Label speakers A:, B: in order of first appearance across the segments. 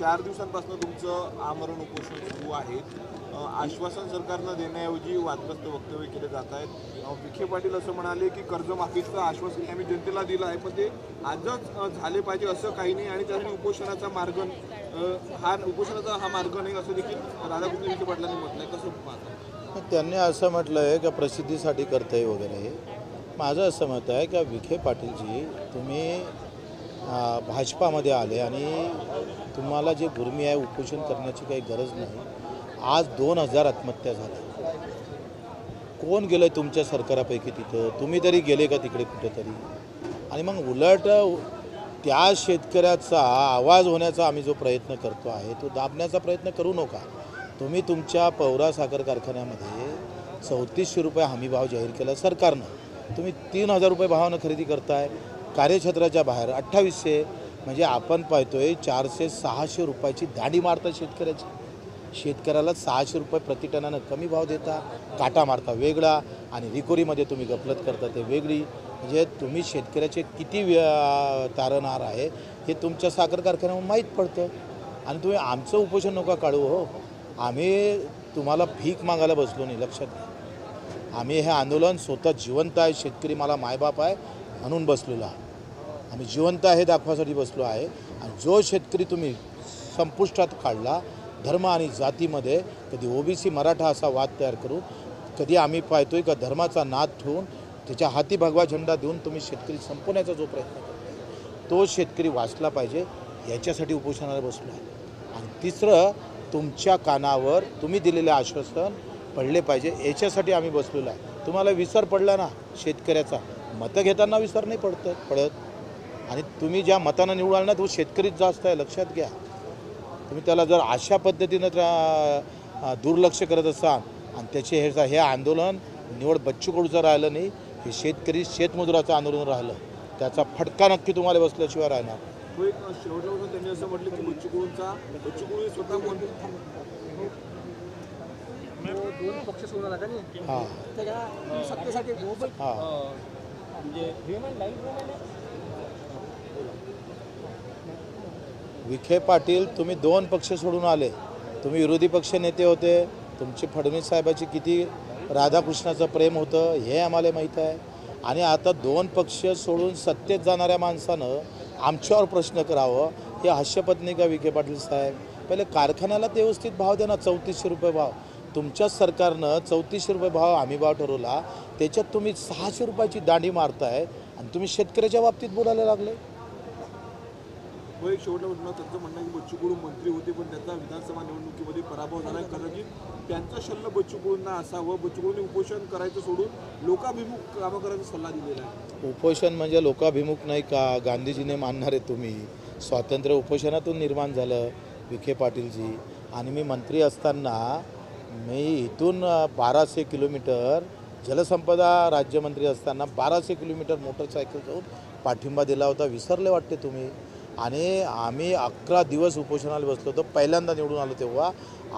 A: 4 दिवसांपासून तुमचं आमरण उपोषण सुरू आहे। आश्वासन सरकारनं देण्याऐवजी वादग्रस्त वक्तव्य केले जात आहेत। विखे पाटील असं म्हणाले की कर्जमाफीचं आश्वासन आम्ही जनतेला दिलं आहे, पण ते आजच झाले पाहिजे असं काही नाही आणि त्यासाठी उपोषणाचा मार्ग हा मार्ग नाही असं देखील राधाकृष्ण विखे पाटलांनी म्हटलंय। कसं पाहता?
B: त्यांनी असं म्हटलं आहे की प्रसिद्धीसाठी करतंय वगैरे। माझं असं मत आहे की विखे पाटीलजी तुम्ही भाजपामध्ये आले आणि तुम्हाला जे गुरमी आहे उपोषण करण्याची काही गरज नाही। आज 2000 आत्महत्या झाल्या। कोण गेलं तुमच्या सरकारापैकी तिथं? तुम्ही तरी गेले का तिकडे कुठेतरी? आणि मग उलट त्या शेतकऱ्याचा आवाज होण्याचा आम्ही जो प्रयत्न करतो आहे तो दाबण्याचा प्रयत्न करू नका। तुम्ही तुमच्या पवरा साखर कारखान्यामध्ये 3400 रुपये हमीभाव जाहीर केला सरकारनं, तुम्ही 3000 रुपये भावानं खरेदी करताय। कार्यक्षेत्राच्या बाहेर 2800, म्हणजे आपण पाहतोय 400-600 रुपयाची दांडी मारता शेतकऱ्याची। शेतकऱ्याला 600 रुपये प्रति टनानं कमी भाव देता, काटा मारता वेगळा आणि रिकोरीमध्ये तुम्ही गफलत करता ते वेगळी। म्हणजे तुम्ही शेतकऱ्याचे किती तारणहार आहे हे तुमच्या साखर कारखान्यावर माहीत पडतं। आणि तुम्ही आमचं उपोषण नका काढू हो। आम्ही तुम्हाला भीक मागायला बसलो नाही, लक्षात घ्या। आम्ही हे आंदोलन स्वतः जिवंत आहे, शेतकरी मला मायबाप आहे म्हणून बसलेलो आहे। आम्ही जिवंत आहे दाखवासाठी बसलो आहे। आणि जो शेतकरी तुम्ही संपुष्टात काढला धर्म आणि जातीमध्ये, कधी ओबीसी मराठा असा वाद तयार करून, कधी आम्ही पाहतोय का धर्माचा नाद ठेवून त्याच्या हाती भगवा झेंडा देऊन तुम्ही शेतकरी संपवण्याचा जो प्रयत्न करतो तो शेतकरी वाचला पाहिजे याच्यासाठी उपोषणाला बसलो आहे। आणि तिसरं, तुमच्या कानावर तुम्ही दिलेले आश्वासन पडले पाहिजे याच्यासाठी आम्ही बसलेलो आहे। तुम्हाला विसर पडला ना शेतकऱ्याचा, मतं घेताना विसर नाही पडत। आणि तुम्ही ज्या मतानं निवडाल ना तो शेतकरीच जास्त आहे, लक्षात घ्या। तुम्ही त्याला जर अशा पद्धतीनं दुर्लक्ष करत असाल आणि त्याचे हे आंदोलन निवड बच्चू कडूचं राहिलं नाही, हे शेतकरी शेतमजुराचं आंदोलन राहिलं, त्याचा फटका नक्की तुम्हाला बसल्याशिवाय राहणार।
A: शेवटला त्यांनी असं म्हटलं की बच्चू कडू स्वतः दोन पक्ष सोडून आला नाही हां सत्तेसाठी
B: विखे पाटील तुम्ही 2 पक्ष सोडून आले। तुम्ही विरोधी पक्ष नेते होते, तुमचे फडणवीस साहेबाची किती राधाकृष्णाचं प्रेम होतं हे आम्हाला माहीत आहे। आणि आता 2 पक्ष सोडून सत्तेत जाणाऱ्या माणसानं आमच्यावर प्रश्न करावं हे हास्यपद नाही का विखे पाटील साहेब? पहिले कारखान्याला ते व्यवस्थित भाव द्या ना, 3400 रुपये भाव। तुमच्याच सरकारनं 3400 रुपये भाव हमी भाव ठरवला, त्याच्यात तुम्ही 600 रुपयाची दांडी मारताय आणि तुम्ही शेतकऱ्याच्या बाबतीत बोलायला लागले।
A: एक शेवटला त्यांचं म्हणणं आहे की बच्चू कडू मंत्री होते पण त्यांचा विधानसभा निवडणुकीमध्ये पराभव झाला, कदाचित त्यांचा शल्य बच्चू कडूंना असावं। बच्चू कडूंनी उपोषण करायचं सोडून लोकाभिमुख कामं करायचा सल्ला दिलेला आहे।
B: उपोषण म्हणजे लोकाभिमुख नाही का? गांधीजीने मानणारे तुम्ही स्वातंत्र्य उपोषणातून निर्माण झालं विखे पाटीलजी। आणि मी मंत्री असताना मी इथून 1200 किलोमीटर जलसंपदा राज्यमंत्री असताना 1200 किलोमीटर मोटरसायकल जाऊन पाठिंबा दिला होता, विसरले वाटते तुम्ही। आणि आम्ही 11 दिवस उपोषणाला बसलो होतो। पहिल्यांदा निवडून आलो तेव्हा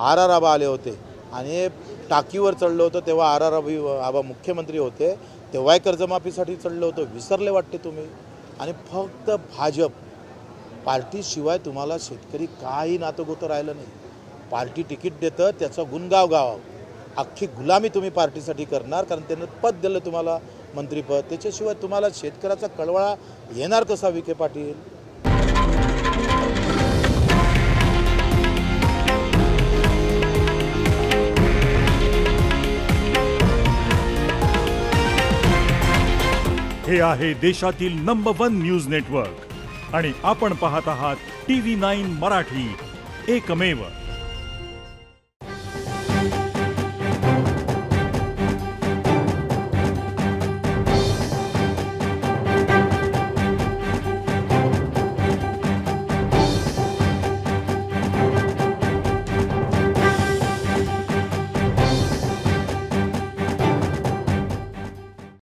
B: RR आबा आले होते आणि टाकीवर चढलो होतो, तेव्हा RR आबा मुख्यमंत्री होते, तेव्हाही कर्जमाफीसाठी चढलो होतो, विसरले वाटते तुम्ही। आणि फक्त भाजप पार्टीशिवाय तुम्हाला शेतकरी काही नातंगोतं राहिलं नाही। पार्टी तिकीट देतं त्याचं गुणगाव गाव, अख्खी गुलामी तुम्ही पार्टीसाठी करणार, कारण त्यानं पद दिलं तुम्हाला मंत्रीपद, त्याच्याशिवाय तुम्हाला शेतकऱ्याचा कळवळा येणार कसा विखे पाटील?
C: हे आहे देशातील नंबर 1 न्यूज नेटवर्क आणि आपण पाहत आहात TV9 मराठी, एकमेव।